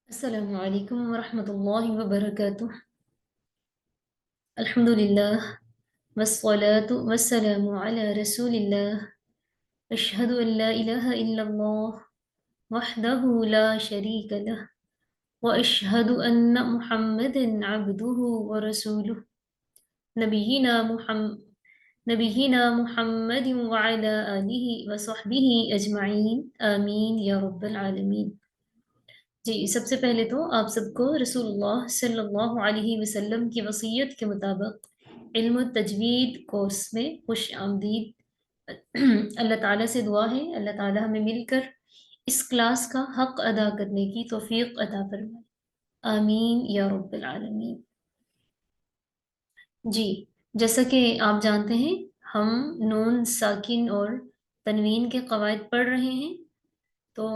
السلام عليكم ورحمة الله وبركاته. الحمد لله والصلاة والسلام على رسول الله. أشهد أن لا إله إلا الله وحده لا شريك له وأشهد أن محمدا عبده ورسوله. نبينا محمد نبينا محمد وعلى آله وصحبه أجمعين آمين يا رب العالمين. جی سب سے پہلے تو آپ سب کو رسول اللہ صلی اللہ علیہ وسلم کی وصیت کے مطابق علم التجوید کورس میں خوش آمدید۔ اللہ تعالیٰ سے دعا ہے اللہ تعالیٰ ہمیں مل کر اس کلاس کا حق ادا کرنے کی توفیق عطا فرمائے، آمین یا رب العالمین۔ جی جیسا کہ آپ جانتے ہیں ہم نون ساکن اور تنوین کے قواعد پڑھ رہے ہیں، تو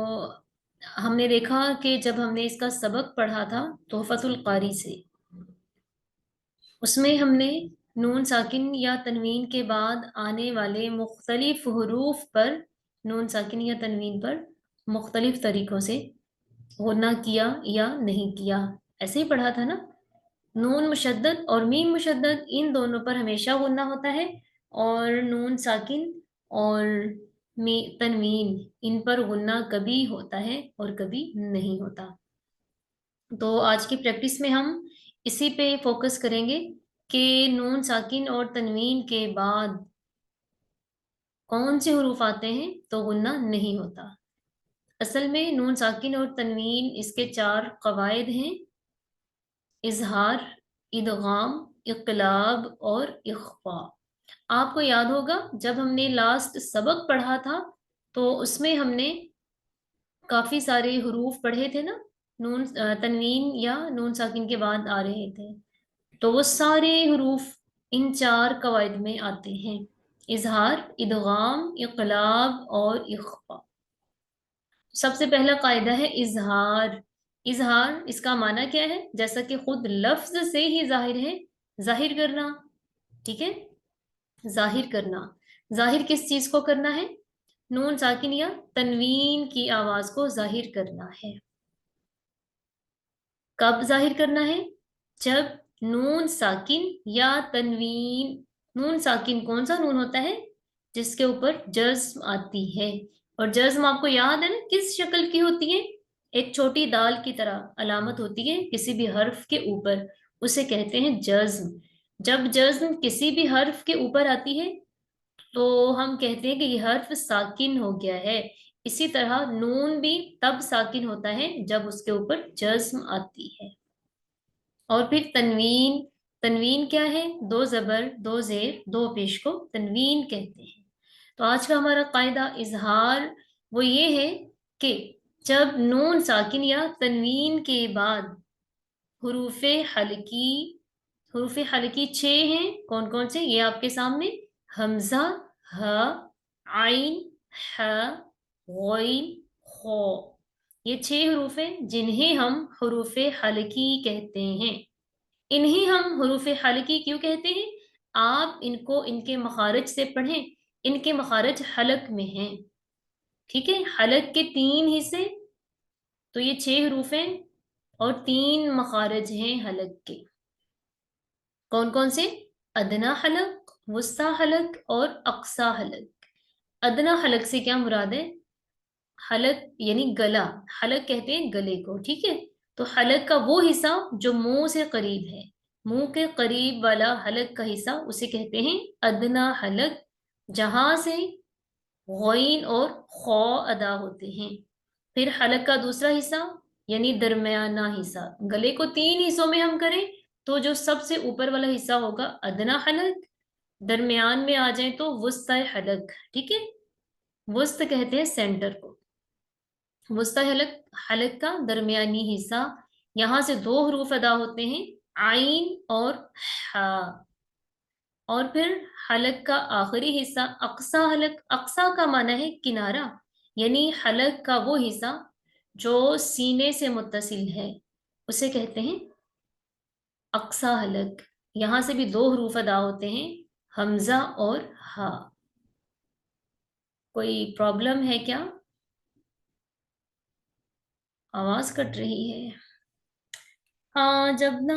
ہم نے دیکھا کہ جب ہم نے اس کا سبق پڑھا تھا تحفۃ القاری سے، اس میں ہم نے نون ساکن یا تنوین کے بعد آنے والے مختلف حروف پر نون ساکن یا تنوین پر مختلف طریقوں سے غنہ کیا یا نہیں کیا، ایسے ہی پڑھا تھا نا۔ نون مشدد اور میم مشدد ان دونوں پر ہمیشہ غنہ ہوتا ہے، اور نون ساکن اور تنوین ان پر غنہ کبھی ہوتا ہے اور کبھی نہیں ہوتا۔ تو آج کی پریکٹس میں ہم اسی پہ فوکس کریں گے کہ نون ساکن اور تنوین کے بعد کون سے حروف آتے ہیں تو غنہ نہیں ہوتا۔ اصل میں نون ساکن اور تنوین اس کے 4 قواعد ہیں: اظہار، ادغام، اقلاب اور اخفاء۔ آپ کو یاد ہوگا جب ہم نے لاسٹ سبق پڑھا تھا تو اس میں ہم نے کافی سارے حروف پڑھے تھے نا، نون تنوین یا نون ساکن کے بعد آ رہے تھے، تو وہ سارے حروف ان 4 قواعد میں آتے ہیں: اظہار، ادغام، اقلاب اور اخفاء۔ سب سے پہلا قاعدہ ہے اظہار۔ اظہار اس کا معنی کیا ہے؟ جیسا کہ خود لفظ سے ہی ظاہر ہے، ظاہر کرنا، ٹھیک ہے، ظاہر کرنا۔ ظاہر کس چیز کو کرنا ہے؟ نون ساکن یا تنوین کی آواز کو ظاہر کرنا ہے۔ کب ظاہر کرنا ہے؟ جب نون ساکن یا تنوین، نون ساکن کون سا نون ہوتا ہے؟ جس کے اوپر جزم آتی ہے، اور جزم آپ کو یاد ہے نا کس شکل کی ہوتی ہے؟ ایک چھوٹی دال کی طرح علامت ہوتی ہے کسی بھی حرف کے اوپر، اسے کہتے ہیں جزم۔ جب جزم کسی بھی حرف کے اوپر آتی ہے تو ہم کہتے ہیں کہ یہ حرف ساکن ہو گیا ہے۔ اسی طرح نون بھی تب ساکن ہوتا ہے جب اس کے اوپر جزم آتی ہے۔ اور پھر تنوین، تنوین کیا ہے؟ 2 زبر، 2 زیر، 2 پیش کو تنوین کہتے ہیں۔ تو آج کا ہمارا قاعدہ اظہار وہ یہ ہے کہ جب نون ساکن یا تنوین کے بعد حروف حلقی، حروف حلقی 6 ہیں، کون کون سے؟ یہ آپ کے سامنے: حمزہ، ہ، عین، ح، غین، خ۔ یہ 6 حروف ہیں جنہیں ہم حروف حلقی کہتے ہیں۔ انہیں ہم حروف حلقی کیوں کہتے ہیں؟ آپ ان کو ان کے مخارج سے پڑھیں، ان کے مخارج حلق میں ہیں، ٹھیک ہے۔ حلق کے 3 حصے، تو یہ 6 حروف ہیں اور 3 مخارج ہیں حلق کے۔ کون کون سے؟ ادنا حلق، وسطی حلق اور اقصی حلق۔ ادنا حلق سے کیا مراد ہے؟ حلق یعنی گلا، حلق کہتے ہیں گلے کو، ٹھیک ہے۔ تو حلق کا وہ حصہ جو منہ سے قریب ہے، منہ کے قریب والا حلق کا حصہ، اسے کہتے ہیں ادنا حلق، جہاں سے غین اور خو ادا ہوتے ہیں۔ پھر حلق کا دوسرا حصہ یعنی درمیانہ حصہ، گلے کو 3 حصوں میں ہم کریں تو جو سب سے اوپر والا حصہ ہوگا ادنا حلق، درمیان میں آ جائیں تو وسطی حلق، ٹھیک ہے۔ وسط کہتے ہیں سینٹر کو، وسطی حلق، حلق کا درمیانی حصہ، یہاں سے 2 حروف ادا ہوتے ہیں، عین اور ح۔ اور پھر حلق کا آخری حصہ اقصی حلق۔ اقصی کا معنی ہے کنارہ، یعنی حلق کا وہ حصہ جو سینے سے متصل ہے، اسے کہتے ہیں اقصی حلق۔ یہاں سے بھی 2 حروف ادا ہوتے ہیں، حمزہ اور ہا۔ کوئی پرابلم ہے کیا؟ आवाज कट रही है। हाँ, जब ना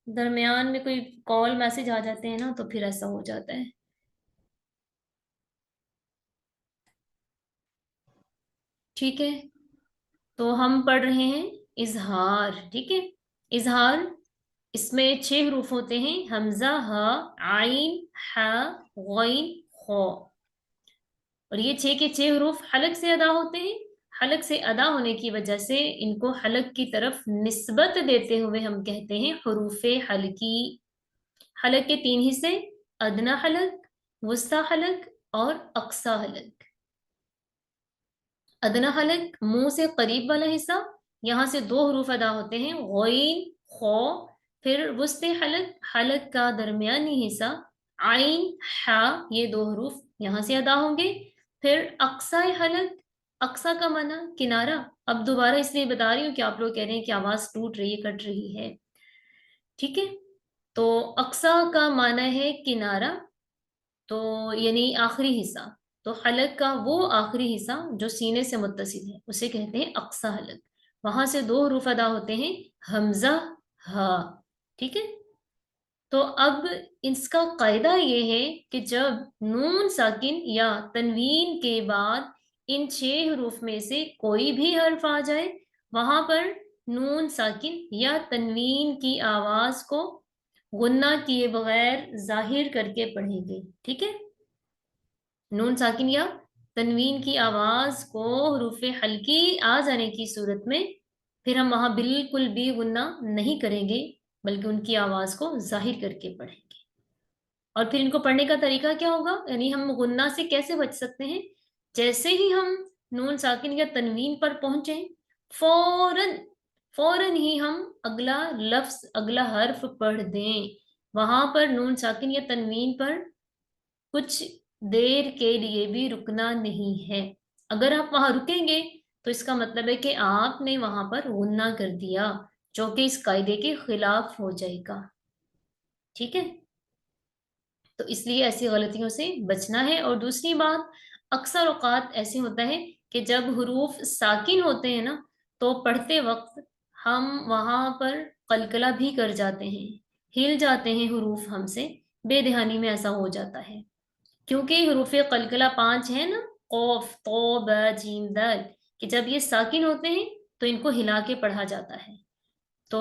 दरमियान में कोई कॉल मैसेज आ जाते हैं ना तो फिर ऐसा हो जाता है। ठीक है, तो हम पढ़ रहे हैं इजहार। ठीक है, इजहार, इसमें 6 हरूफ होते हैं, हमजा, हा, आइन, हा, गइन, खो। और ये 6 के 6 हरूफ हलक से अदा होते हैं। हलक से अदा होने की वजह से इनको हलक की तरफ निस्बत देते हुए हम कहते हैं हरूफे हलकी। हलक के 3 हिस्से, अदना हलक, वुस्ता हलक और अक्सा हलक। अदना हलक मुंह से करीब वाला हिस्सा, यहाँ से 2 हरूफ अदा होते हैं, गौइन, खो। फिर वुस्ते हलक, हलक का दरमियानी हिस्सा, आइन, हा, ये 2 हरूफ यहाँ से अदा होंगे। फिर अक्सा हलक, अक्सा का माना किनारा। अब दोबारा इसलिए बता रही हूँ कि आप लोग कह रहे हैं कि आवाज टूट रही है, कट रही है। ठीक है, तो अक्सा का माना है किनारा, तो यानी आखिरी हिस्सा। तो हलक का वो आखिरी हिस्सा जो सीने से मुत्तसिल है उसे कहते हैं अक्सा हलक। वहां से 2 हरूफ अदा होते हैं, हमजा, हा। ठीक है, तो अब इसका कायदा ये है कि जब नून साकिन या तनवीन के बाद इन 6 हरूफ में से कोई भी हर्फ आ जाए, वहां पर नून साकिन या तनवीन की आवाज को गुन्ना किए बगैर जाहिर करके पढ़ेंगे। ठीक है, नून साकिन या तनवीन की आवाज को हरूफ हल्की आ जाने की सूरत में फिर हम वहां बिल्कुल भी गुन्ना नहीं करेंगे, बल्कि उनकी आवाज को जाहिर करके पढ़ेंगे। और फिर इनको पढ़ने का तरीका क्या होगा, यानी हम गुन्ना से कैसे बच सकते हैं। जैसे ही हम नून साकिन या तनवीन पर पहुंचे, फौरन फौरन ही हम अगला लफ्ज, अगला हर्फ पढ़ दें। वहां पर नून साकिन या तनवीन पर कुछ देर के लिए भी रुकना नहीं है। अगर आप वहां रुकेंगे तो इसका मतलब है कि आपने वहां पर गुन्ना कर दिया, जो कि इस कायदे के खिलाफ हो जाएगा। ठीक है, तो इसलिए ऐसी गलतियों से बचना है। और दूसरी बात, अक्सर औकात ऐसे होता है कि जब हुरूफ साकिन होते हैं ना, तो पढ़ते वक्त हम वहां पर कलकला भी कर जाते हैं, हिल जाते हैं हुरूफ हमसे, बेध्यानी में ऐसा हो जाता है। क्योंकि हरूफ कलकला 5 है ना, कौफ, तो, ब, जीम, दल, कि जब ये साकिन होते हैं तो इनको हिला के पढ़ा जाता है। तो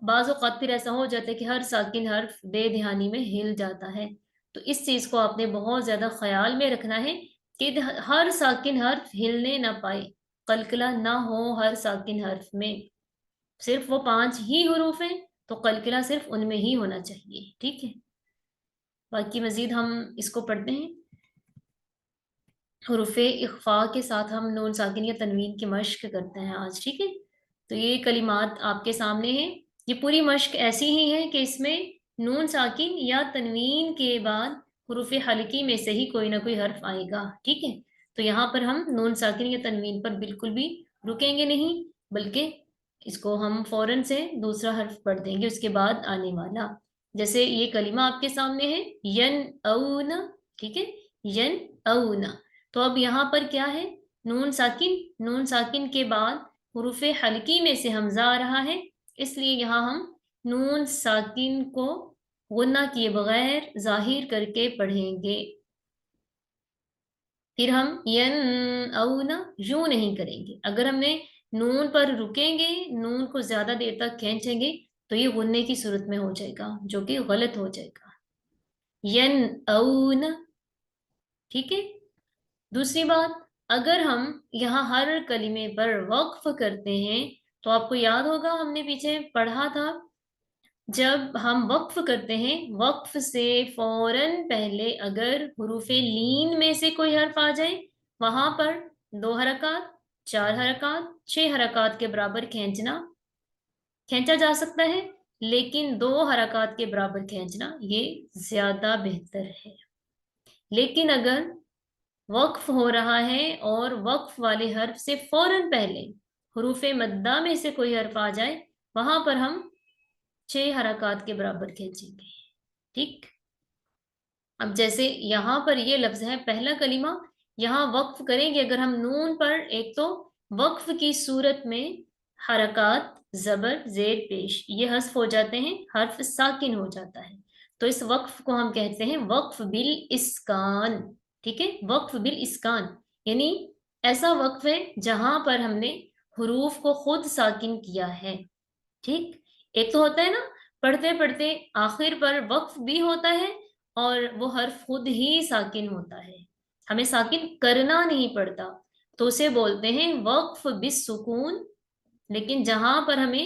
बाज़ औक़ात फिर ऐसा हो जाता है कि हर साकिन हर्फ बेध्यानी में हिल जाता है। तो इस चीज़ को आपने बहुत ज़्यादा ख्याल में रखना है कि हर साकिन हर्फ हिलने ना पाए, कलकला ना हो हर साकिन हर्फ में। सिर्फ वो 5 ही हरूफ हैं, तो कलकला सिर्फ उनमें ही होना चाहिए। ठीक है, बाकी मजीद हम इसको पढ़ते हैं। हरूफ इख्फा के साथ हम नून साकिन या तनवीन की मश्क करते हैं आज। ठीक है, तो ये कलिमात आपके सामने हैं। ये पूरी मश्क ऐसी ही है कि इसमें नून साकिन या तनवीन के बाद हरूफ हल्की में से ही कोई ना कोई हर्फ आएगा। ठीक है, तो यहाँ पर हम नून साकिन या तनवीन पर बिल्कुल भी रुकेंगे नहीं, बल्कि इसको हम फौरन से दूसरा हर्फ पढ़ देंगे उसके बाद आने वाला। जैसे ये कलिमा आपके सामने है, यन औना। ठीक है, यन औना। तो अब यहाँ पर क्या है, नून साकिन, नून साकिन के बाद हुरूफ हल्की में से हमजा आ रहा है, इसलिए यहाँ हम नून साकिन को गुन्ना किए बगैर जाहिर करके पढ़ेंगे। फिर हम यन औना यूं नहीं करेंगे। अगर हमने नून पर रुकेंगे, नून को ज्यादा देर तक खींचेंगे, तो ये गुन्ने की सूरत में हो जाएगा, जो कि गलत हो जाएगा। यन औना। ठीक है, दूसरी बात, अगर हम यहाँ हर कलिमे पर वक्फ करते हैं, तो आपको याद होगा हमने पीछे पढ़ा था, जब हम वक्फ करते हैं, वक्फ से फौरन पहले अगर हुरूफे लीन में से कोई हर्फ आ जाए, वहां पर 2 हरकत, 4 हरकत, 6 हरकत के बराबर खींचा जा सकता है, लेकिन 2 हरकत के बराबर खींचना ये ज्यादा बेहतर है। लेकिन अगर वक्फ हो रहा है और वक्फ वाले हर्फ से फौरन पहले हुरूफ मद्दा में से कोई हर्फ आ जाए, वहां पर हम 6 हरकत के बराबर खींचेंगे। ठीक, अब जैसे यहां पर ये लफ्ज है पहला कलीमा, यहां वक्फ करेंगे अगर हम नून पर, एक तो वक्फ की सूरत में حرکات زبر زیر پیش یہ حذف ہو جاتے ہیں، حرف ساکن ہو جاتا ہے، تو اس وقف کو ہم کہتے ہیں وقف بالاسکان. ٹھیک ہے، وقف بالاسکان یعنی ایسا وقف ہے جہاں پر ہم نے حروف کو خود ساکن کیا ہے. ٹھیک، ایک تو ہوتا ہے نا پڑھتے پڑھتے آخر پر وقف بھی ہوتا ہے اور وہ حرف خود ہی ساکن ہوتا ہے، ہمیں ساکن کرنا نہیں پڑتا، تو اسے بولتے ہیں وقف بالسکون. لیکن جہاں پر ہمیں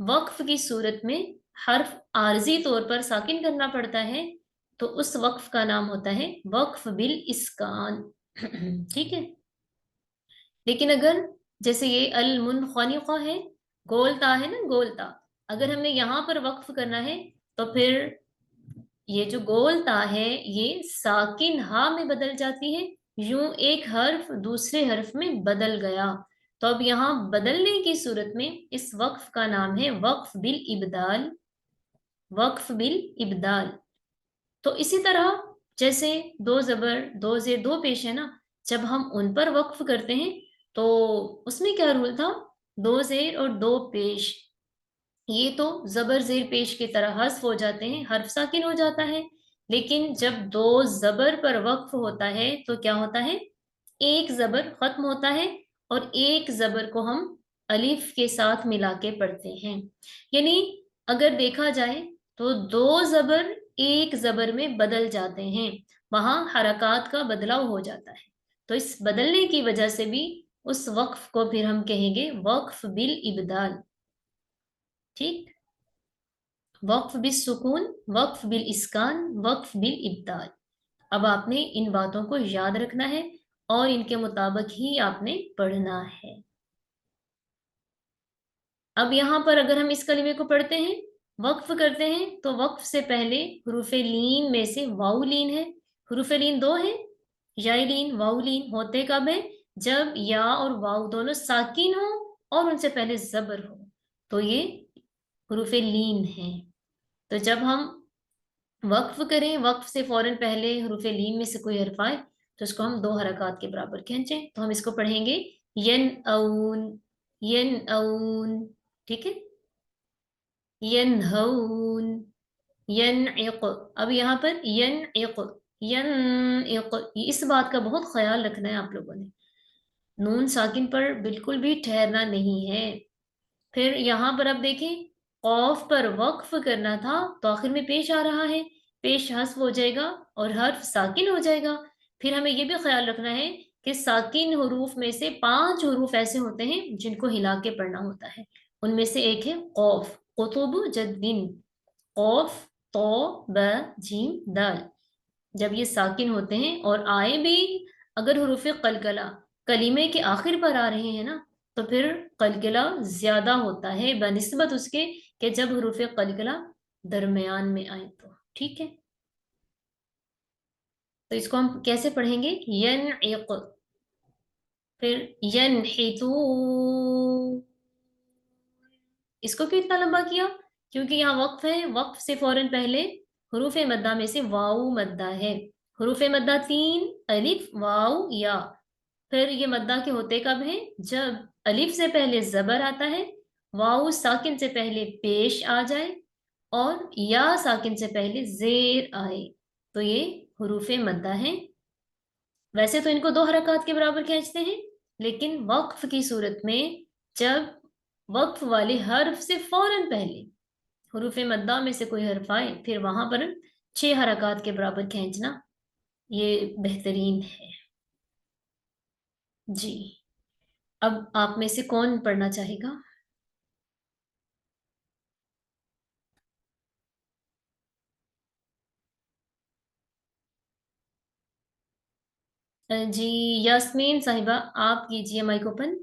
وقف کی صورت میں حرف عارضی طور پر ساکن کرنا پڑتا ہے تو اس وقف کا نام ہوتا ہے وقف بالاسکان. ٹھیک ہے، لیکن اگر جیسے یہ المنخنقہ ہے، گولتا ہے نا، گولتا، اگر ہم نے یہاں پر وقف کرنا ہے تو پھر یہ جو گولتا ہے یہ ساکن ہا میں بدل جاتی ہے، یوں ایک حرف دوسرے حرف میں بدل گیا، تو اب یہاں بدلنے کی صورت میں اس وقف کا نام ہے وقف بالابدال. وقف بالابدال. تو اسی طرح جیسے دو زبر دو زیر دو پیش ہے نا، جب ہم ان پر وقف کرتے ہیں تو اس میں کیا رول تھا، دو زیر اور دو پیش یہ تو زبر زیر پیش کی طرح حذف ہو جاتے ہیں، حرف ساکن ہو جاتا ہے، لیکن جب دو زبر پر وقف ہوتا ہے تو کیا ہوتا ہے، ایک زبر ختم ہوتا ہے اور ایک زبر کو ہم الف کے ساتھ ملا کے پڑھتے ہیں. یعنی اگر دیکھا جائے تو دو زبر ایک زبر میں بدل جاتے ہیں، وہاں حرکات کا بدلاؤ ہو جاتا ہے، تو اس بدلنے کی وجہ سے بھی اس وقف کو پھر ہم کہیں گے وقف بالابدال. ٹھیک، وقف بالسکون، وقف بالاسکان، وقف بالابدال. اب آپ نے ان باتوں کو یاد رکھنا ہے اور ان کے مطابق ہی آپ نے پڑھنا ہے. اب یہاں پر اگر ہم اس کلمے کو پڑھتے ہیں وقف کرتے ہیں تو وقف سے پہلے حروف لین میں سے واؤ لین ہے. حروف لین دو ہیں، یا لین واؤ لین. ہوتے کب ہیں، جب یا اور واؤ دونوں ساکن ہو اور ان سے پہلے زبر ہو تو یہ حروف لین ہیں. تو جب ہم وقف کریں، وقف سے فوراً پہلے حروف لین میں سے کوئی حرف آئے تو اس کو ہم دو حرکات کے برابر کھینچیں، تو ہم اس کو پڑھیں گے ین اون، ین اون. ٹھیک ہے، ینہون، ینعق. اب یہاں پر ینعق، ینعق، اس بات کا بہت خیال رکھنا ہے آپ لوگوں نے، نون ساکن پر بالکل بھی ٹھہرنا نہیں ہے. پھر یہاں پر اب دیکھیں قوف پر وقف کرنا تھا تو آخر میں پیش آ رہا ہے، پیش حذف ہو جائے گا اور حرف ساکن ہو جائے گا. پھر ہمیں یہ بھی خیال رکھنا ہے کہ ساکن حروف میں سے 5 حروف ایسے ہوتے ہیں جن کو ہلا کے پڑھنا ہوتا ہے، ان میں سے ایک ہے قوف، قطب جدن، قوف تو ب جیم دال. جب یہ ساکن ہوتے ہیں اور آئے بھی اگر حروف قلقلہ کلمے کے آخر پر آ رہے ہیں نا تو پھر قلقلہ زیادہ ہوتا ہے بنسبت اس کے کہ جب حروف قلقلہ درمیان میں آئے تو. ٹھیک ہے، تو اس کو ہم کیسے پڑھیں گے، ینعق، پھر ینحتو. اس کو کیوں اتنا لمبا کیا، کیونکہ یہاں وقف ہے، وقف سے فوراً پہلے حروف مدہ میں سے واؤ مدہ ہے. حروف مدہ 3 الف واؤ یا. پھر یہ مدہ کے ہوتے کب ہیں، جب الف سے پہلے زبر آتا ہے، واؤ ساکن سے پہلے پیش آ جائے اور یا ساکن سے پہلے زیر آئے تو یہ حروف مدہ ہیں. ویسے تو ان کو 2 حرکات کے برابر کھینچتے ہیں، لیکن وقف کی صورت میں جب وقف والے حرف سے فوراً پہلے حروف مدہ میں سے کوئی حرف آئے پھر وہاں پر 6 حرکات کے برابر کھینچنا یہ بہترین ہے. جی، اب آپ میں سے کون پڑھنا چاہے گا؟ جی یاسمین صاحبہ آپ کیجئے مائک اوپن.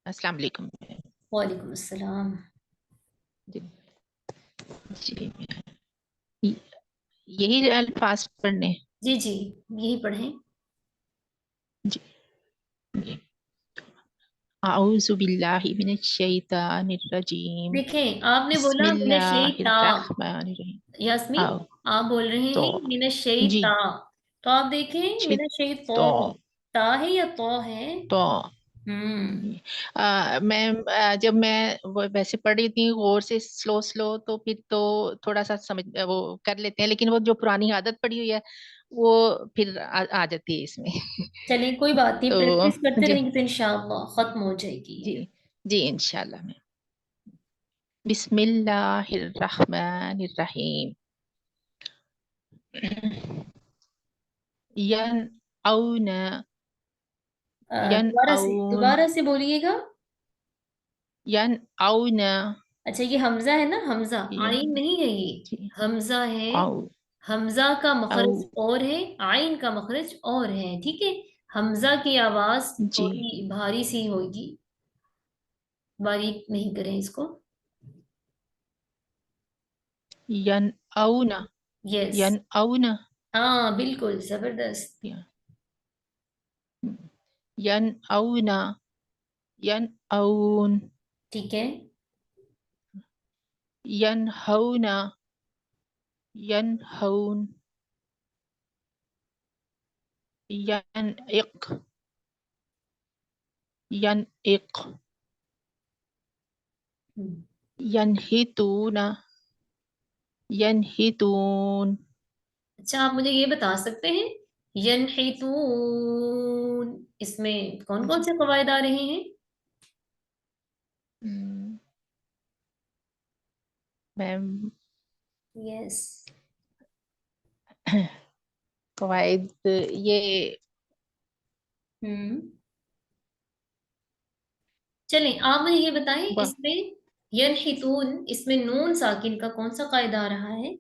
السلام علیکم. وعلیکم السلام. جی یہی الفاظ پڑھنے. جی جی یہی پڑھیں. جی अऊज़ु बिल्लाहि मिनश शैतानिर रजीम। देखें, आपने बोला मिन बिस्मिल्लाहिर शैता, रहमानिर रहीम। यास्मीन आओ आप बोल रहे तो हैं मिन जी शैता, तो आप देखें छि मिन शैतो, तो ता है या तो है? तो हम्म। जब मैं वो वैसे पढ़ रही थी गौर से स्लो स्लो, तो फिर तो थोड़ा सा समझ वो कर लेते हैं, लेकिन वो जो पुरानी आदत पड़ी हुई है वो फिर आ जाती है इसमें। चलिए कोई बात नहीं, तो प्रैक्टिस करते जी रहेंगे तो इंशाअल्लाह खत्म हो जाएगी जी ये। जी इंशाल्लाह में। बिस्मिल्लाहिर रहमानिर रहीम। यन औन यन दोबारा से, औन दोबारा से बोलिएगा। यन औन अच्छा, ये हमजा है ना, हमजा, यन आइन नहीं है ये, जी हमजा है। औ हमजा का औ मखरज और है, आइन का मखरज और है, ठीक है। हमजा की आवाज जी थोड़ी भारी सी होगी, बारीक नहीं करें इसको। यन औन यस, यन औन हाँ बिल्कुल जबरदस्त। यन औन यन औन ठीक है। यन हौन यन हौन यन इक यन इक हम्म, यनहितून यनहितून अच्छा आप मुझे ये बता सकते हैं, यनहितून इसमें कौन कौन जी से कवायद आ रहे हैं? हम्म, मैम यस। कवायद ये हम्म। चलें आप मुझे ये बताएं, ब- इसमें यनहितून, इसमें नून साकिन का कौन सा कायदा आ रहा है?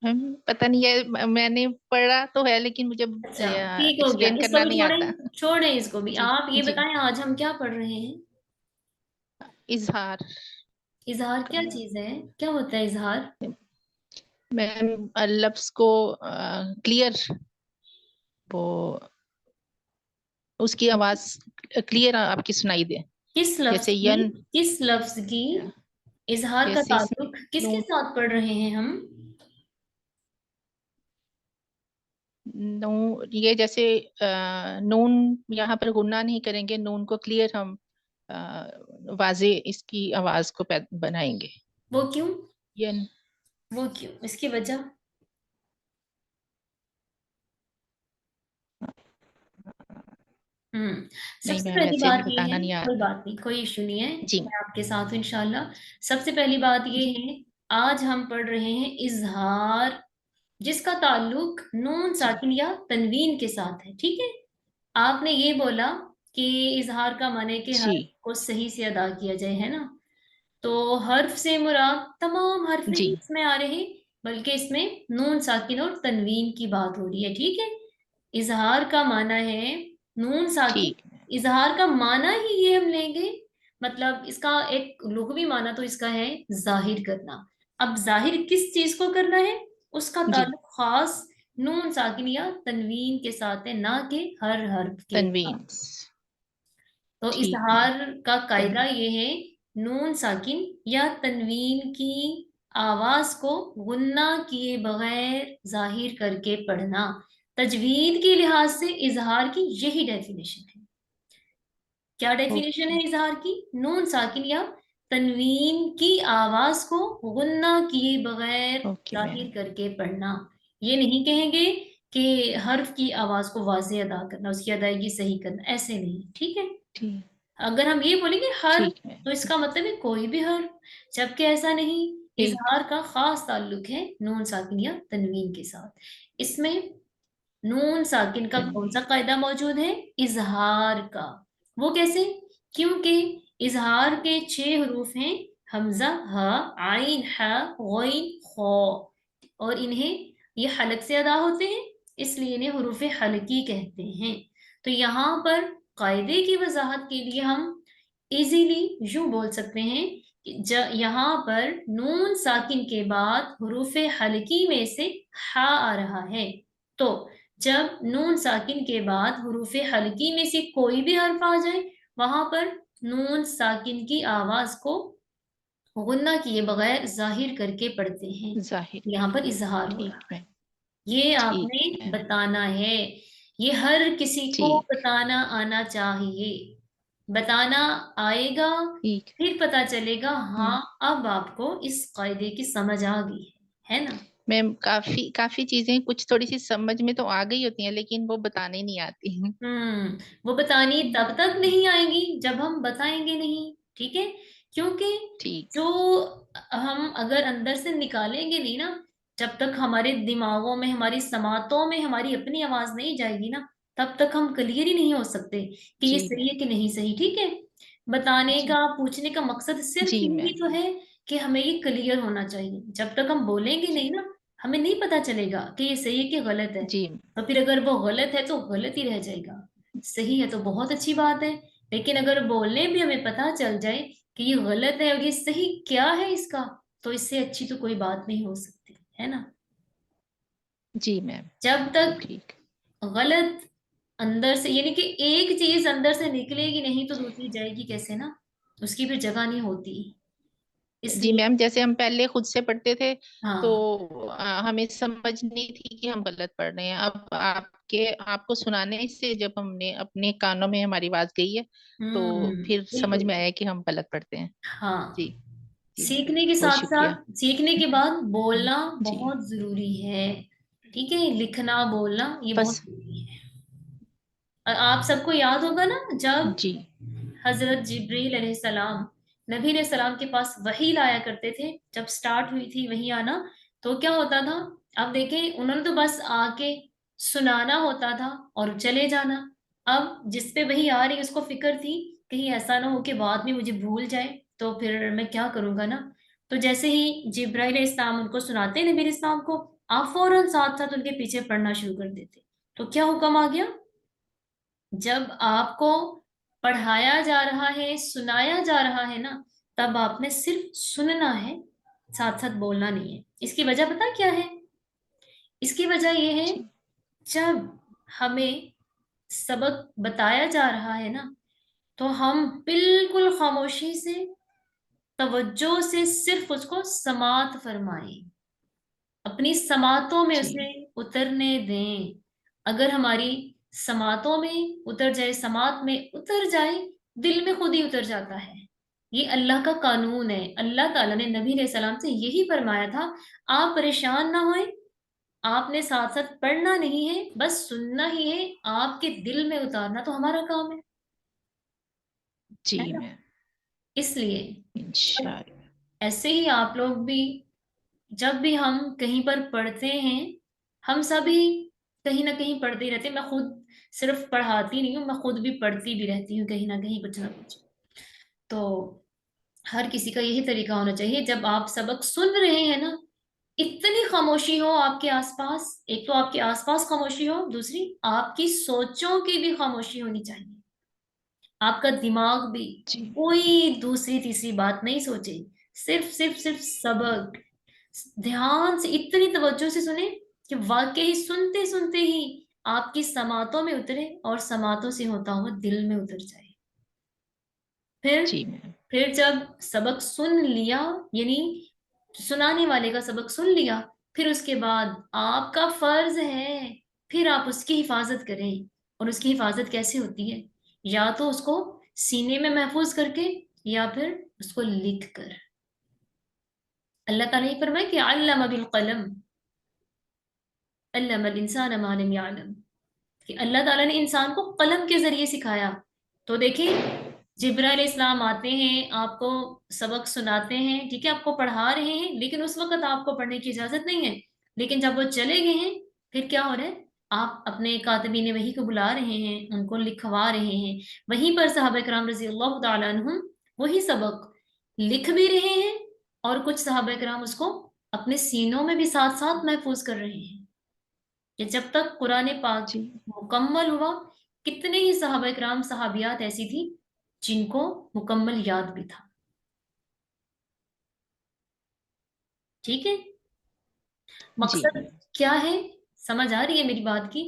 मैम पता नहीं है, मैंने पढ़ा तो है लेकिन मुझे अच्छा ठीक हो गया, एक्सप्लेन इसको करना भी नहीं आता। छोड़ें, छोड़ें इसको भी। जी आप ये जी बताएं आज हम क्या पढ़ रहे हैं? इजहार इजहार क्या करना। चीज है, क्या होता है इजहार? मैम लफ्ज को क्लियर, वो उसकी आवाज क्लियर आपकी सुनाई दे। किस लफ्ज जैसे की, यन, किस लफ्ज की इजहार का जैसे इसमें ताल्लुक किसके नून, साथ पढ़ रहे हैं हम? ये जैसे नून यहाँ पर गुन्ना नहीं करेंगे, नून को क्लियर हम वाजे इसकी आवाज को बनाएंगे। वो क्यों, यन वो क्यों, इसकी वजह? हम्म। नहीं सबसे मैम पहली ऐसे बात ये बताना है, नहीं कोई आता। बात नहीं, कोई इशू नहीं है, जी मैं आपके साथ हूँ इंशाल्लाह। सबसे पहली बात ये जी है, आज हम पढ़ रहे हैं इजहार, जिसका ताल्लुक नून जी साकिन या तनवीन के साथ है, ठीक है। आपने ये बोला कि इजहार का माने कि जी हर्फ को सही से अदा किया जाए, है ना। तो हर्फ से मुराद तमाम हर्फ जी नहीं इसमें आ रहे, बल्कि इसमें नून साकिन और तनवीन की बात हो रही है, ठीक है। इजहार का माना है नून साकिन, ठीक है। इजहार का माना ही ये हम लेंगे, मतलब इसका एक लुग़वी माना तो इसका है जाहिर करना। अब जाहिर किस चीज को करना है, उसका जी ताल्लुक खास नून साकिन या तनवीन के साथ है, ना कि हर हर्फ के साथ। तनवीन, तो ठीक है। इजहार का कायदा तन ये है, नून साकिन या तनवीन की आवाज को गुन्ना किए बगैर जाहिर करके पढ़ना। तजवीद के लिहाज से इजहार की यही डेफिनेशन है। क्या डेफिनेशन ओके है इजहार की? नून साकिन या तनवीन की आवाज को गुन्ना किए बगैर ओके मैम। जाहिर करके पढ़ना। ये नहीं कहेंगे कि हर्फ की आवाज को वाज़े अदा करना, उसकी अदायगी सही करना, ऐसे नहीं, ठीक है। ठीक अगर हम ये बोलेंगे हर, ठीक मैम। तो इसका मतलब है कोई भी हर, जबकि ऐसा नहीं। ठीक इजहार का खास ताल्लुक है नून साकिन या तनवीन के साथ। इसमें नून साकिन का कौन सा तनवीन। कायदा मौजूद है? इजहार का। वो कैसे? क्योंकि इजहार के 6 हरूफ हैं, हमजा, ह, आइन, ह, गौइन, खौ, और इन्हें ये हलक से अदा होते हैं, इसलिए इन्हें हरूफ हलकी कहते हैं। तो यहाँ पर कायदे की वजाहत के लिए हम इजीली यूं बोल सकते हैं कि यहाँ पर नून साकिन के बाद हरूफ हलकी में से हा आ रहा है, तो जब नून साकिन के बाद हुरूफ हल्की में से कोई भी हर्फ आ जाए, वहां पर नून साकिन की आवाज को गुन्ना किए बगैर जाहिर करके पढ़ते हैं। जाहिर यहाँ पर इजहार हो ठीक रहा है। मैम। ये ठीक आपने मैम। बताना है। ये हर किसी को ठीक। बताना आना चाहिए। बताना आएगा, ठीक। फिर पता चलेगा हाँ हम्म। अब आपको इस कायदे की समझ आ गई है ना। मैम काफी काफी चीजें कुछ थोड़ी सी समझ में तो आ गई होती हैं, लेकिन वो बताने नहीं आती हैं। वो बतानी तब तक हम्म। नहीं आएगी जब हम बताएंगे नहीं, ठीक है। क्योंकि ठीक। जो हम अगर अंदर से निकालेंगे नहीं ना, जब तक हमारे दिमागों में, हमारी समातों में हमारी अपनी आवाज नहीं जाएगी ना, तब तक हम क्लियर ही नहीं हो सकते कि ये जी सही मैम। है कि नहीं सही, ठीक है। बताने जी। का, पूछने का मकसद सिर्फ जी यही मैम। तो है कि हमें ये क्लियर होना चाहिए। जब तक हम बोलेंगे जी। नहीं ना, हमें नहीं पता चलेगा कि ये सही है कि गलत है। जी। तो फिर अगर वो गलत है तो गलत ही रह जाएगा, सही है तो बहुत अच्छी बात है। लेकिन अगर बोलने भी हमें पता चल जाए कि ये गलत है और ये सही क्या है इसका, तो इससे अच्छी तो कोई बात नहीं हो सकती, है ना। जी मैम। जब बिल्कुल तक ठीक। गलत अंदर से, यानी कि एक चीज अंदर से निकलेगी नहीं तो दूसरी जाएगी कैसे ना, उसकी फिर जगह नहीं होती। जी इसलिए मैम, जैसे हम पहले खुद से पढ़ते थे तो हाँ। हमें समझ नहीं थी कि हम गलत पढ़ रहे हैं। अब आपको सुनाने से जब हमने अपने कानों में हमारी आवाज गई है तो फिर समझ बिल्कुल। में आया कि हम गलत पढ़ते हैं। हाँ, जी। जी मैम, सीखने के बहुत साथ शुक्रिया। साथ, सीखने के बाद बोलना जी। बहुत जरूरी है, ठीक है। लिखना बोलना ये बहुत बस। जरूरी है। और आप सबको याद होगा ना, जब जी। हजरत जिब्रील अलैहिस्सलाम नबी ने सलाम के पास वही लाया करते थे, जब स्टार्ट हुई थी वही आना, तो क्या होता था। अब देखें, उन्होंने तो बस आके सुनाना होता था और चले जाना। अब जिस पे वही आ रही उसको फिक्र थी कहीं ऐसा ना हो कि बाद में मुझे भूल जाए, तो फिर मैं क्या करूंगा ना। तो जैसे ही जिब्राइल इस्लाम उनको सुनाते नबी इस्लाम को, आप फौरन साथ साथ उनके पीछे पढ़ना शुरू कर देते। तो क्या हुक्म आ गया, जब आपको पढ़ाया जा रहा है, सुनाया जा रहा है ना, तब आपने सिर्फ सुनना है, साथ साथ बोलना नहीं है। इसकी वजह पता क्या है? इसकी वजह यह है, जी। जब हमें सबक बताया जा रहा है ना, तो हम बिल्कुल खामोशी से, तवज्जो से सिर्फ उसको समात फरमाएं, अपनी समातों में जी। उसे उतरने दें। अगर हमारी समातों में उतर जाए, समात में उतर जाए, दिल में खुद ही उतर जाता है। ये अल्लाह का कानून है। अल्लाह ताला ने नबी अलैहि सलाम से यही फरमाया था, आप परेशान ना होए, आपने साथ साथ पढ़ना नहीं है, बस सुनना ही है, आपके दिल में उतारना तो हमारा काम है जी ना। मैम। इसलिए इंशाल्लाह। ऐसे ही आप लोग भी, जब भी हम कहीं पर पढ़ते हैं, हम सभी कहीं ना कहीं पढ़ते ही रहते हैं। मैं खुद सिर्फ पढ़ाती नहीं हूँ, मैं खुद भी पढ़ती भी रहती हूँ कहीं ना कहीं कुछ ना कुछ। तो हर किसी का यही तरीका होना चाहिए, जब आप सबक सुन रहे हैं ना, इतनी खामोशी हो आपके आसपास। एक तो आपके आसपास खामोशी हो, दूसरी आपकी सोचों की भी खामोशी होनी चाहिए। आपका दिमाग भी जी। कोई दूसरी तीसरी बात नहीं सोचे, सिर्फ सिर्फ सिर्फ सबक ध्यान से, इतनी तवज्जो से सुने कि वाकई सुनते सुनते ही आपकी समातों में उतरे और समातों से होता हुआ दिल में उतर जाए। फिर जी मैम। फिर जब सबक सुन लिया, यानी सुनाने वाले का सबक सुन लिया, फिर उसके बाद आपका फर्ज है, फिर आप उसकी हिफाजत करें। और उसकी हिफाजत कैसे होती है? या तो उसको सीने में महफूज करके, या फिर उसको लिख कर। अल्लाह ताला ये फरमाए कि अल्लम बिल कलम, अल्लमल इंसान मा लम यअलम, कि अल्लाह ताला ने इंसान को कलम के जरिए सिखाया। तो देखिए, जिब्राइल इस्लाम आते हैं, आपको सबक सुनाते हैं, ठीक है, आपको पढ़ा रहे हैं, लेकिन उस वक्त आपको पढ़ने की इजाजत नहीं है। लेकिन जब वो चले गए हैं, फिर क्या हो रहा है? आप अपने कातिबीन वही को बुला रहे हैं, उनको लिखवा रहे हैं। वहीं पर साहबा करام रजी अल्लाह तआला अन्हुम वही सबक लिख भी रहे हैं, और कुछ साहबा करام उसको अपने सीनों में भी साथ साथ महफूज कर रहे हैं, कि जब तक कुरान पाक जी। मुकम्मल हुआ। कितने ही सहाबा इकराम सहाबियात ऐसी थी जिनको मुकम्मल याद भी था, ठीक है। जी मकसद मैम। क्या है? समझ आ रही है मेरी बात की,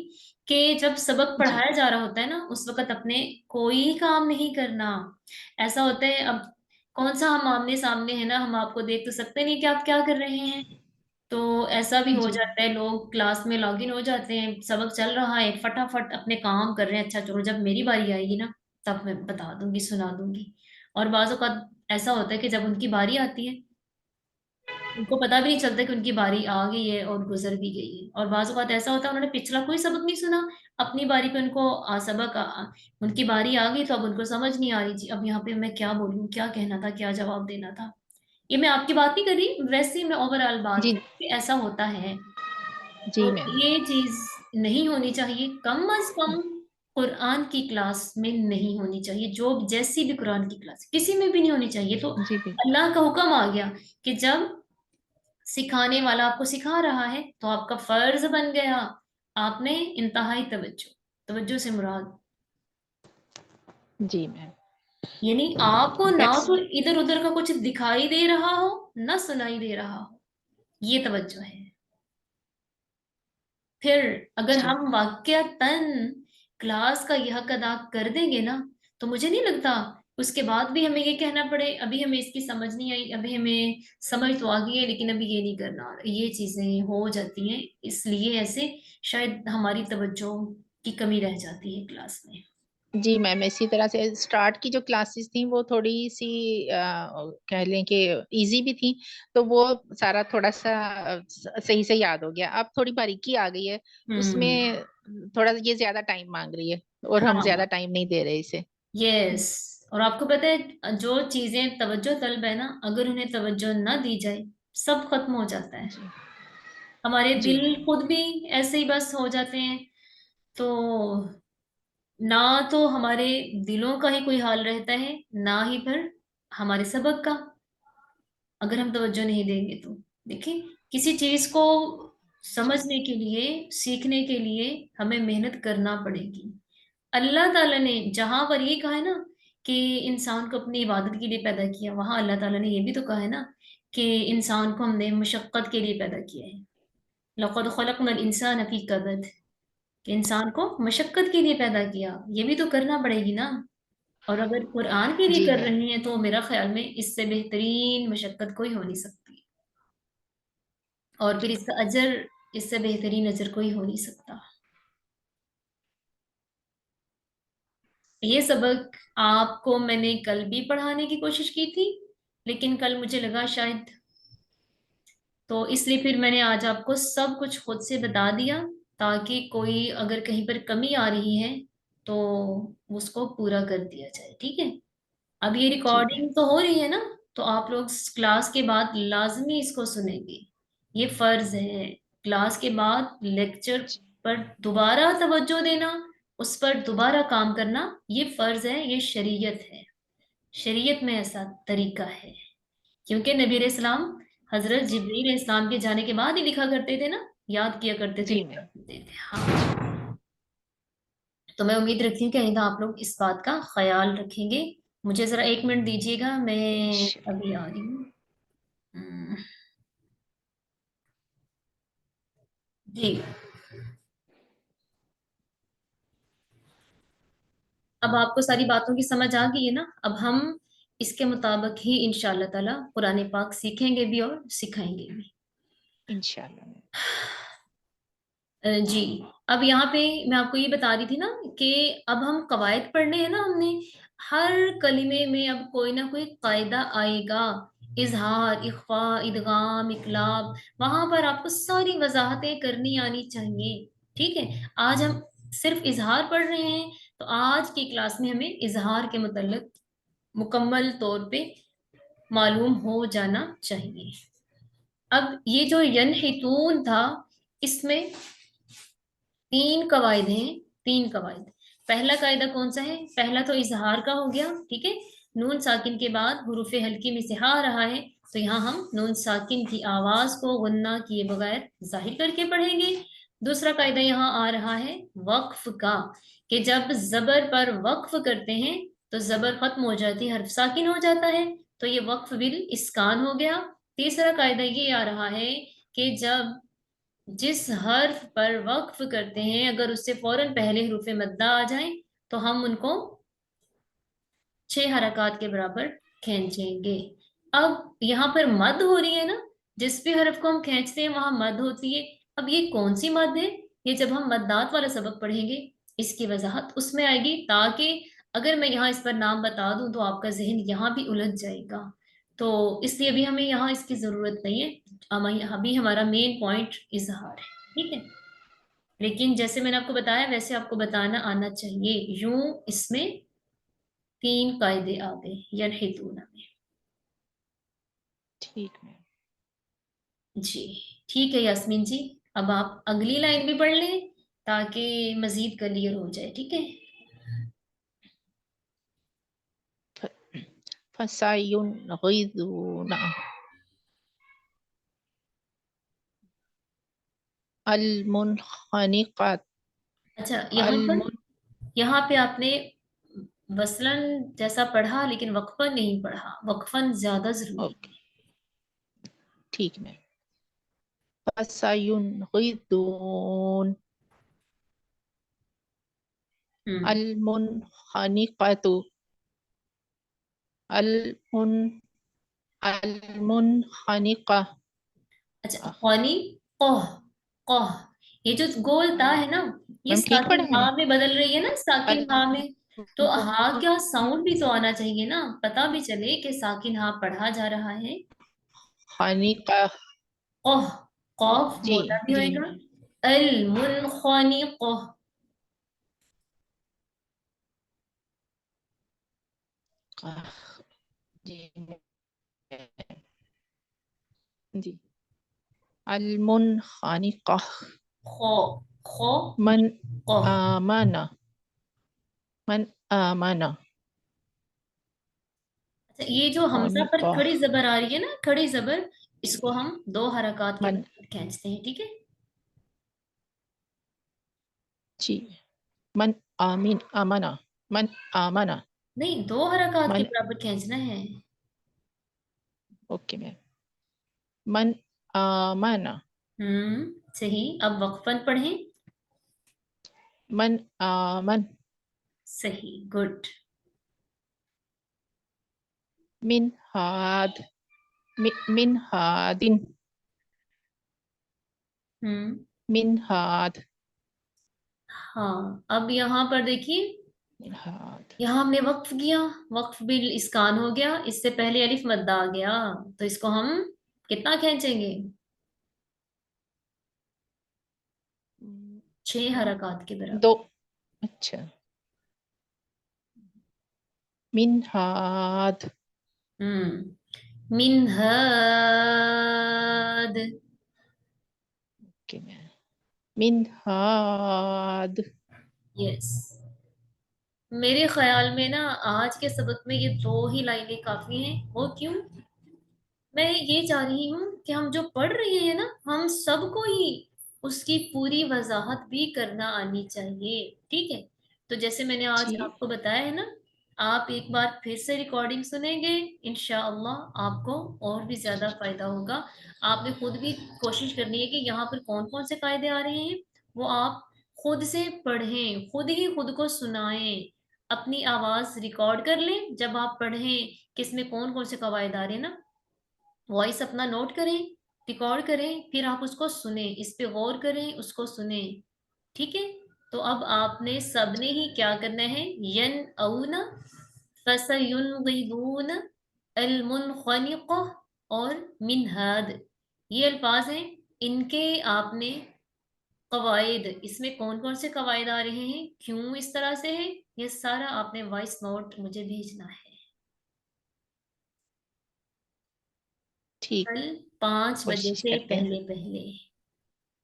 कि जब सबक जी पढ़ाया जा रहा होता है ना, उस वक्त अपने कोई काम नहीं करना। ऐसा होता है, अब कौन सा हम आमने सामने है ना, हम आपको देख तो सकते नहीं कि आप क्या कर रहे हैं। तो ऐसा भी हो जी जाता है, लोग क्लास में लॉग इन हो जाते हैं, सबक चल रहा है, फटाफट अपने काम कर रहे हैं, अच्छा चलो जब मेरी बारी आएगी ना तब मैं बता दूंगी, सुना दूंगी। और बाज़ औक़ात ऐसा होता है कि जब उनकी बारी आती है, उनको पता भी नहीं चलता कि उनकी बारी आ गई है और गुजर भी गई है। और बाज़ औक़ात ऐसा होता है उन्होंने पिछला कोई सबक नहीं सुना, अपनी बारी पे उनको उनकी बारी आ गई, तो अब उनको समझ नहीं आ रही जी अब यहाँ पे मैं क्या बोलूँ, क्या कहना था, क्या जवाब देना था। ये मैं आपकी बात नहीं कर रही, वैसे ही मैं ओवरऑल बात जी कर रही हूँ कि ऐसा होता है। जी तो मैम। ये चीज नहीं होनी चाहिए, कम अज कम कुरान की क्लास में नहीं होनी चाहिए, जो जैसी भी कुरान की क्लास किसी में भी नहीं होनी चाहिए। तो जी बिल्कुल। अल्लाह का हुक्म आ गया कि जब सिखाने वाला आपको सिखा रहा है तो आपका फर्ज बन गया, आपने इंतहाई तवज्जो, तवज्जो से मुराद जी मैम। यानी आपको ना दैट्स तो इधर उधर का कुछ दिखाई दे रहा हो, ना सुनाई दे रहा हो, ये तवज्जो है। फिर अगर जी हम वाकयातन क्लास का यह हक अदा कर देंगे ना, तो मुझे नहीं लगता उसके बाद भी हमें ये कहना पड़े अभी हमें इसकी समझ नहीं आई, अभी हमें समझ तो आ गई है लेकिन अभी ये नहीं करना, ये चीजें हो जाती हैं, इसलिए ऐसे शायद हमारी तवज्जो की कमी रह जाती है क्लास में। जी मैम। इसी तरह से स्टार्ट की जो क्लासेस थी वो थोड़ी सी कह लें कि इजी भी थी, तो वो सारा थोड़ा सा सही से याद हो गया। अब थोड़ी बारीकी आ गई है हम्म। उसमें, थोड़ा ये ज्यादा टाइम मांग रही है और हम ज्यादा हाँ। टाइम नहीं दे रहे इसे। यस। और आपको पता है जो चीजें तवज्जो तलब है ना, अगर उन्हें तवज्जो ना दी जाए सब खत्म हो जाता है। जी हमारे जी दिल मैम। खुद भी ऐसे ही बस हो जाते हैं। तो ना तो हमारे दिलों का ही कोई हाल रहता है, ना ही फिर हमारे सबक का, अगर हम तवज्जो नहीं देंगे तो। देखिए, किसी चीज को जी समझने के लिए, सीखने के लिए हमें मेहनत करना पड़ेगी। अल्लाह ताला ने जहां पर ये कहा है ना कि इंसान को अपनी इबादत के लिए पैदा किया, वहां अल्लाह ताला ने ये भी तो कहा है ना कि इंसान को हमने मशक्कत के लिए पैदा किया है। लक़द खलक़नल इंसान फी कबद, कि इंसान को मशक्कत के लिए पैदा किया, ये भी तो करना पड़ेगी ना। और अगर कुरान के लिए जी कर मैम। रही हैं तो मेरा ख्याल में इससे बेहतरीन मशक्कत कोई हो नहीं सकती, और फिर इसका अजर, इससे बेहतरीन अजर कोई हो नहीं सकता। ये सबक आपको मैंने कल भी पढ़ाने की कोशिश की थी, लेकिन कल मुझे लगा शायद, तो इसलिए फिर मैंने आज आपको सब कुछ खुद से बता दिया, ताकि कोई अगर कहीं पर कमी आ रही है तो उसको पूरा कर दिया जाए, ठीक है। अब ये जी मैम। रिकॉर्डिंग तो हो रही है ना, तो आप लोग क्लास के बाद लाजमी इसको सुनेंगे, ये फर्ज है। क्लास के बाद लेक्चर जी पर दोबारा तवज्जो देना, उस पर दोबारा काम करना, ये फर्ज है, ये शरीयत है। शरीयत में ऐसा तरीका है, क्योंकि नबी इस्लाम हजरत जिब्रील इस्लाम के जाने के बाद ही लिखा करते थे ना, याद किया करते थे, जी लिखा मैम। करते थे। हाँ। तो मैं उम्मीद रखती हूँ कि आइंदा आप लोग इस बात का ख्याल रखेंगे। मुझे जरा 1 मिनट दीजिएगा, मैं अभी आ रही हूँ। हम्म, जी। अब आपको सारी बातों की समझ आ गई है ना, अब हम इसके मुताबिक ही इंशाअल्लाह ताला कुरान पाक सीखेंगे भी और सिखाएंगे भी। इंशाल्लाह मैम। जी। अब यहाँ पे मैं आपको ये बता रही थी ना कि अब हम कवायद पढ़ने हैं ना हमने, हर कलिमे में अब कोई ना कोई कायदा आएगा, इजहार, इख्फा, इदगाम, इकलाब, वहां पर आपको सारी वजाहतें करनी आनी चाहिए, ठीक है। आज हम सिर्फ इजहार पढ़ रहे हैं, तो आज की क्लास में हमें इजहार के मुतल्लिक मुकम्मल तौर पे मालूम हो जाना चाहिए। अब ये जो यनहितून था, इसमें 3 कवायद हैं, 3 कवायद। पहला कायदा कौन सा है? पहला तो इजहार का हो गया, ठीक है। नून साकिन के बाद हुरूफे हल्की में से हा रहा है, तो यहाँ हम नून साकिन की आवाज को गुन्ना किए बगैर जाहिर करके पढ़ेंगे। दूसरा कायदा यहाँ आ रहा है वक्फ का, कि जब जबर पर वक्फ करते हैं तो जबर खत्म हो जाती है, हर्फ साकिन हो जाता है, तो ये वक्फ बिल इस्कान हो गया। तीसरा कायदा ये आ रहा है कि जब जिस हर्फ पर वक्फ करते हैं अगर उससे फौरन पहले हरूफ मद्दा आ जाएं तो हम उनको 6 हरकत के बराबर खींचेंगे। अब यहाँ पर मद हो रही है ना, जिस भी हरफ को हम खींचते हैं वहां मद होती है। अब ये कौन सी मद है, ये जब हम मद्दात वाला सबक पढ़ेंगे इसकी वजाहत उसमें आएगी, ताकि अगर मैं यहाँ इस पर नाम बता दूं तो आपका जहन यहाँ भी उलझ जाएगा। तो इसलिए अभी हमें यहाँ इसकी जरूरत नहीं है। अभी हमारा मेन पॉइंट इजहार है, ठीक है। लेकिन जैसे मैंने आपको बताया वैसे आपको बताना आना चाहिए। यूं इसमें 3 कायदे आ गए यनहितूना में। ठीक मैम। जी ठीक है यास्मीन जी, अब आप अगली लाइन भी पढ़ लें ताकि मजीद क्लियर हो जाए, ठीक है। फसायुनगिज़ूना अलमुनखनिक़त अच्छा, अलमुन। यहाँ पे आपने वसलन जैसा पढ़ा लेकिन वक्फन नहीं पढ़ा, वक्फन ज्यादा जरूरी ओके ठीक मैम। फसायुनगिज़ून है। हम्म। अलमुनखनिक़तु अलमुन अलमुनखनिक़ह। अच्छा कौनी, कौह, कौह, ये जो गोल ता है ना, ये मैम ठीक पढ़ा साकिन मैंने। हा में बदल रही है ना, साकिन हा में। तो हा क्या साउंड भी तो आना चाहिए ना, पता भी चले कि साकिन हा पढ़ा जा रहा है। खनिक़ह। कौह, कौफ जी मोटा भी जी होएगा। मैम। अल मुनखनी कौह। जी जी अलमुनखनिक़ह। खो, खो, मन कौह। आमना मन आमना अच्छा, ये जो हमजा पर खनिक़ह। खड़ी जबर आ रही है ना, खड़ी जबर, इसको हम 2 हरकत के मन बराबर खींचते हैं, ठीक है। जी मन आमीन आमना मन आमना नहीं, 2 हरकत के मन। बराबर खींचना है। Okay ma'am. मन आमना सही। अब वक्फन पढ़ें। मन आमन सही, गुड। मिन हाद मिन हादिन हम्म। मिन हाद हाँ, अब यहाँ पर देखिए, मिन हाद। यहाँ हमने वक्फ किया, वक्फ भी इस्कान हो गया, इससे पहले अलिफ मद्दा आ गया, तो इसको हम कितना खींचेंगे? 6 हरकत के दो। बराबर। अच्छा Minhad. Minhad. Okay ma'am. Minhad. Yes. मेरे ख्याल में ना आज के सबक में ये 2 ही लाइनें काफी हैं। वो क्यों? मैं ये चाह रही हूँ कि हम जो पढ़ रहे हैं ना, हम सबको ही उसकी पूरी वजाहत भी करना आनी चाहिए, ठीक है। तो जैसे मैंने आज जी आपको बताया है ना, आप एक बार फिर से रिकॉर्डिंग सुनेंगे, इंशाअल्लाह आपको और भी ज्यादा फायदा होगा। आपने खुद भी कोशिश करनी है कि यहाँ पर कौन कौन से कायदे आ रहे हैं वो आप खुद से पढ़ें, खुद ही खुद को सुनाएं, अपनी आवाज रिकॉर्ड कर लें जब आप पढ़ें कि इसमें कौन कौन से कवायद आ रहे हैं ना, वॉइस अपना नोट करें, रिकॉर्ड करें, फिर आप उसको सुने, इस पे गौर करें, उसको सुने, ठीक है। तो अब आपने सबने ही क्या करना है, यन औना फसयुनगिदून अलमुनखनिक़ह और मिनहाद, ये अल्फाज हैं, इनके आपने कवायद, इसमें कौन कौन से कवायद आ रहे हैं, क्यों इस तरह से है, ये सारा आपने वॉइस नोट मुझे भेजना है ठीक। कल 5 बजे कोशिश से करते हैं। पहले पहले,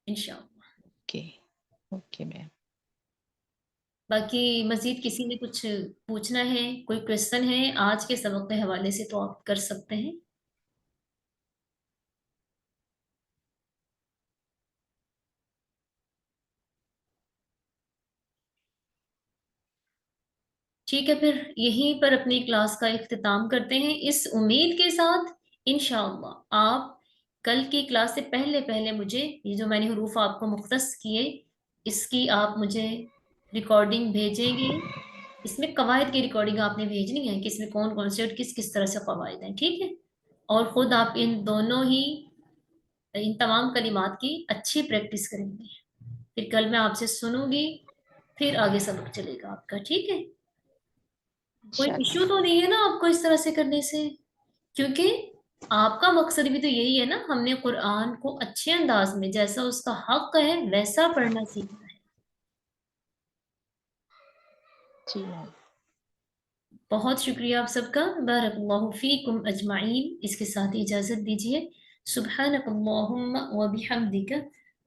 इंशाल्लाह। Okay okay ma'am. बाकी मजीद किसी ने कुछ पूछना है, कोई क्वेश्चन है आज के सबक के हवाले से तो आप कर सकते हैं। ठीक है, फिर यहीं पर अपनी क्लास का इख्तिताम करते हैं इस उम्मीद के साथ, इंशाअल्लाह आप کل کی کلاس سے پہلے پہلے مجھے یہ جو میں نے حروف آپ کو مختص کیے اس کی آپ مجھے ریکارڈنگ بھیجیں گے. اس میں قواعد کی ریکارڈنگ آپ نے بھیجنی ہے کہ اس میں کون کون سے اور کس کس طرح سے قواعد ہیں, ٹھیک ہے. اور خود آپ ان تمام کلمات کی اچھی پریکٹس کریں گے. پھر کل میں آپ سے سنوں گی, پھر آگے سبق چلے گا آپ کا, ٹھیک ہے. کوئی انشاءاللہ. ایشو تو نہیں ہے نا آپ کو اس طرح سے کرنے سے؟ کیونکہ آپ کا مقصد بھی تو یہی ہے نا, ہم نے قرآن کو اچھے انداز میں جیسا اس کا حق ہے ویسا پڑھنا سیکھنا ہے. جی میم. بہت شکریہ آپ سب کا. بارک اللہ فیکم اجمعین. اس کے ساتھ اجازت دیجیے. سبحانک اللہم و بحمدک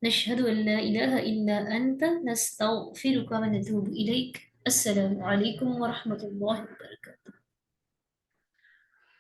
نشہد ان لا الہ الا انت نستغفرک و نتوب الیک. السلام علیکم ورحمۃ اللہ وبرکاتہ.